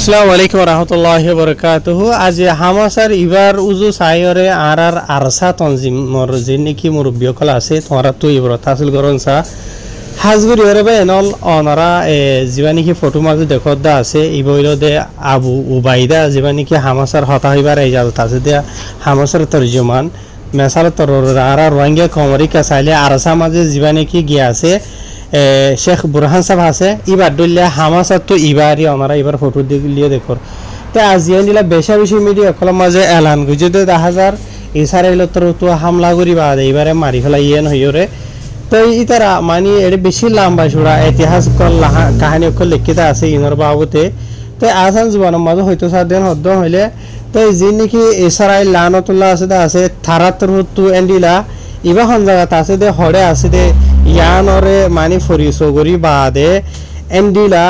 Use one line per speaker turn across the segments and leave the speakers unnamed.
আসসালামু আলাইকুম রহমতুল্লাহি ওয়া বারাকাতুহু। আজ হামাসার ইবার উজু সাইরে আর আরসা তনজিমর যে নাকি মুরব্বিয়কল আছে তোমরা তো ইবর তাসিল করন সা হাজগুরি হরবে এনল অনরা জীবানিকি ফটো মাঝে দেখদা আছে ইবইল দে আবু উবাইদা জীবানিকি হামাসার হতা হইবার ইজাজত আছে দে হামাসার তরজমান মেসাল তর আর রোহিঙ্গা কমরিকা চাইলে আরসা মাঝে জীবানিকি গিয়া আছে শেখ বুরহান সাহেব আছে ইবার দলিয়া হামাসার তো ইবারই ওনারা এবার ফটো দিলিয়ে দেখর তো আজিয়ান দিলা বেশা বেশি মিডিয়া কলম মাঝে এলান গুজে দে 10,000 ইসরায়েল তো হামলা করি বাদ এবারে মারি ফেলা ইয়েন হইরে তো ইতারা মানে এর বেশি লম্বা সুরা ইতিহাস কল কাহিনী কল লিখিত আছে ইনর বাবুতে তো আসান জীবনের মাঝে হয়তো সাদেন হদ্দ হইলে তো যে নাকি ইসরায়েল লানতুল্লাহ আছে থারাতর তো এন্ডিলা ইবা হন জায়গাতে আছে দে হড়ে আছে দে ইয়ানরে মানি ফরিসো গরি বাদে এন্ডিলা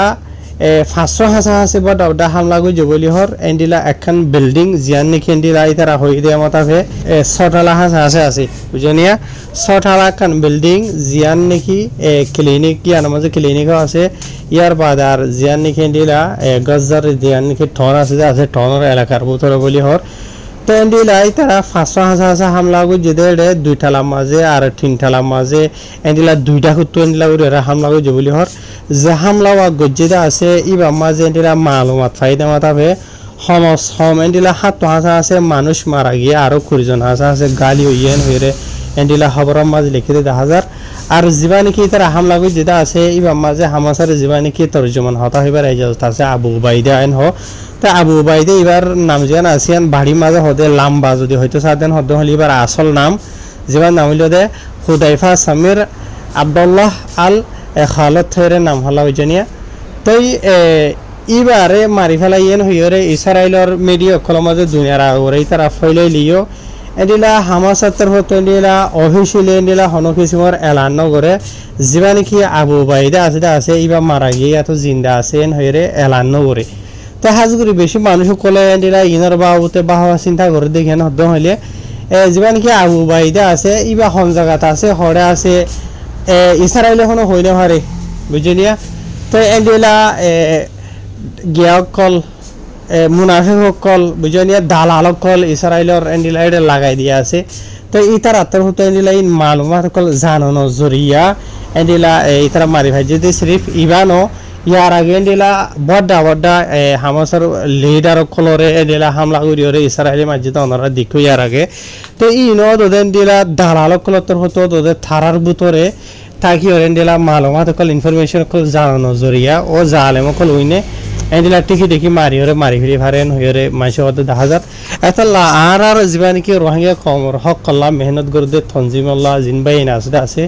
500 হাসা আছে বড় বড় হামলা গই জবলি হর এন্ডিলা একখান বিল্ডিং জিয়ান নাকি এন্ডিলা ইতারা হই দে মতাফে 6 হাসা আছে বুঝনিয়া 6 খান বিল্ডিং জিয়ান নাকি ক্লিনিক ইয়ান মাঝে ক্লিনিকও আছে ইয়ার বাদ আর জিয়ান নাকি এন্ডিলা গজ্জার জিয়ান নাকি ঠন আছে ঠনের এলাকার ভিতরে বলি হর তো এন্ডিলা ইতারা 500 হাসা হামলা গই জেদে 2 ঠালা মাঝে আর 3 ঠালা মাঝে এন্ডিলা 2টা কুত্তো এন্ডিলা করে হামলা গই জবলি হর যে হামলা ওয়া গজ্জেদা আছে ইবা মাঝে এন্ডিলা মালুমাত ফাইদা মাতাবে হমস হম এন্ডিলা 7 হাসা আছে মানুষ মারা গিয়ে আরো কুড়িজন হাসা আছে গালি হইয়েন হইরে এন্ডিলা খবরের মাঝে লিখে দে 10,000 আর জীবানি কি তারা হামলা গই যেটা আছে ইবা মাঝে হামাসার জীবানি কি তরজমান হতা হইবার ইজাজত আছে আবু উবাইদা আইন হ তা আবু উবাইদা এবার নাম জান আসিয়ান বাড়ি মাঝে হদে লাম্বা যদি হয়তো সাদেন হদ হলি এবার আসল নাম জীবান নাম হইল দে হুদাইফা সামির আব্দুল্লাহ আল খালত থৈরে নাম হলা হইজনিয়া তাই ইবারে মারি ফেলা ইয়েন হইরে ইসরায়েলের মিডিয়া কলমাজে দুনিয়ার ওরে তারা ফইলাই লিও এদিলা হামাসাতের হতো এদিলা অফিসিয়ালি এদিলা হনকিসমর এলান নগরে জীবানি কি আবু উবাইদা আছে ইবা মারা গিয়ে এত জিন্দা আছে এন হইরে এলান নগরে তো হাজগুরি বেশি মানুষ কলে এদিলা ইনর বাবুতে বাহবা চিন্তা করে দেখেন হদ হইলে জীবানি কি আবু উবাইদা আছে ইবা হন জায়গাতে আছে হরে আছে ইসরায়েলে হনো হইলে হারে বুঝলিয়া তো এদিলা গিয়াকল মুনাফিকল বুঝলিয়া দালালকল ইসরায়েলের এন্ডিলা এটা লাগাই দিয়া আছে তো ইতার আত্মার হতো এন্ডিলা ইন মালুমাত কল জানানো জরিয়া এন্ডিলা ইতারা মারি ভাই যদি সিরিফ ইবানো ইয়ার আগে এন্ডিলা বড় হামাসার লিডার কলরে এন্ডিলা হামলা করিওরে ইসরায়েলের মাঝে তো ওনারা দেখো ইয়ার আগে তো ইনো ওদের এন্ডিলা দালালকলতর হতো ওদের থারার ভিতরে তাকি ওর এন্ডিলা মালুমাত কল ইনফরমেশন কল জানানো জরিয়া ও জালেম কল উইনে এন্ডিলা টিকি দেখি মারি ফিরি ভারেন হইরে মাইসে হতে 10,000 এতলা আর জীবানি কি রোহিঙ্গা কমর হক কল্লা মেহনত করদে তনজিমুল্লাহ জিনবাই আছে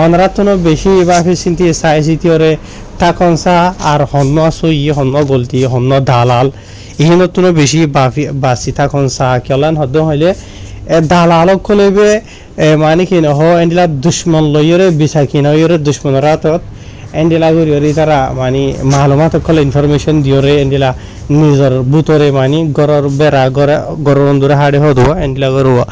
অনরা তো বেশি বাকি চিন্তি সাইসিতি ওরে তাকনসা আর হন্ন সই হন্ন গলতি হন্ন দালাল ইহিন তো বেশি বাসি তাকনসা কেলান হদ হইলে দালালক কলেবে মানে কি নহ এন্ডিলা দুশ্মন লইরে বিছা কি নইরে দুশ্মনরা তত এন্ডিলা গরি তারা মানে মালুমাত কল ইনফরমেশন দিওরে এন্ডিলা নিজর বুতরে মানে গরর বেড়া গরর অন্দরে হাড়ে হদো এন্ডিলা গরুয়া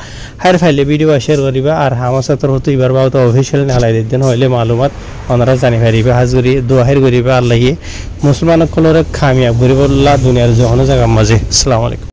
হার ফাইলে ভিডিও শেয়ার করিবা আর হামাসাতর হতো এবার বাউ তো অফিশিয়াল নালাই দিন হইলে মালুমাত ওনারা জানি পারিবে হাজুরি দোয়াহের করিবা আল্লাহি মুসলমান কলরে কামিয়াব করিবল্লাহ দুনিয়ার জহন জায়গা মাঝে। আসসালামু আলাইকুম।